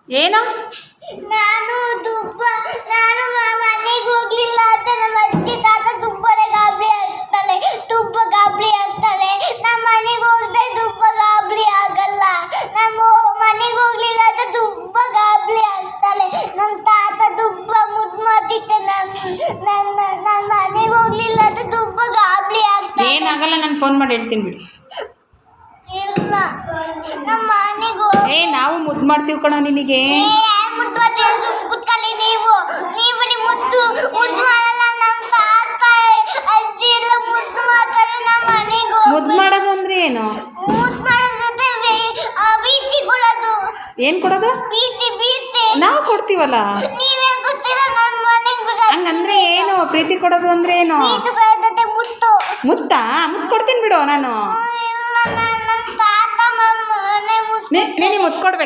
ಏನೋ ನಾನು ಮನೆಗೆ ಹೋಗ್ಲಿಲ್ಲ ಅಂತ ನಮ್ಮ ಅಜ್ಜಿ ತಾತ ತುಂಬಾನೇ ಗಾಬರಿ ಆಗ್ತಾರೆ, ತುಂಬ ಗಾಬರಿ ಆಗ್ತಾರೆ. ನಮ್ಮ ಮನೆಗೆ ಹೋಗದೆ ತುಂಬ ಗಾಬರಿ ಆಗಲ್ಲ. ನಮ್ಮ ಮನೆಗೆ ಹೋಗ್ಲಿಲ್ಲ ಅಂತ ತುಂಬ ಗಾಬರಿ ಆಗ್ತಾರೆ. ನಮ್ಮ ತಾತ ತುಂಬ ಮುದ್ದು ಮಾಡ್ತಿದ್ದೆ. ನನ್ನ ಮನೆಗೆ ಹೋಗ್ಲಿಲ್ಲ ಅಂತ ತುಂಬ ಗಾಬರಿ ಆಗ್ತಾರೆ. ಏನಾಗಲ್ಲ, ನಾನು ಫೋನ್ ಮಾಡಿ ಹೇಳ್ತೀನಿ ಬಿಡಿ. ಇಲ್ಲ, ನಮ್ಮ ಮನೆಗೆ ನಾವು ಮುದ್ದು ಮಾಡ್ತೀವಿ ಕಣೋ ನಿನಗೆ. ಕುತ್ಕೊಳ್ಳಿ ನೀವು ಮುದ್ದು ಮಾಡಲ್ಲ. ನಮ್ಮ ತಾತ ಅಜ್ಜಿ ಎಲ್ಲ ಮುದ್ದು ಮಾಡ್ತಾರೆ. ನಮ್ಮ ಮನೆಗೆ ಮುದ್ದು ಮಾಡೋದು ಅಂದ್ರೆ ಏನು? ಮುದ್ದು ಮಾಡೋದಂದ್ರೆ ಬೀತಿ ಕೊಡೋದು. ಏನು ಕೊಡೋದು? ಬೀತಿ ನಾವು ಕೊಡ್ತೀವಲ್ಲ. ನೀವೇ ಗೊತ್ತಿಲ್ಲ. ನಮ್ಮ ಮನೆಗೆ ಹಂಗಂದ್ರೆ ಏನು? ಪ್ರೀತಿ ಕೊಡೋದು ಅಂದ್ರೆ ಏನು? ಬೀತಿ ಕೊಡೋದಂತೆ ಮುತ್ತು. ಮುತ್ತಾ? ಮುತ್ತು ಕೊಡ್ತೀನಿ ಬಿಡು ನಾನು. ನಮ್ಮ ತಾತ ಮನೆ ನೀನು ಮುತ್ತು ಕೊಡ್ಬೇಕು.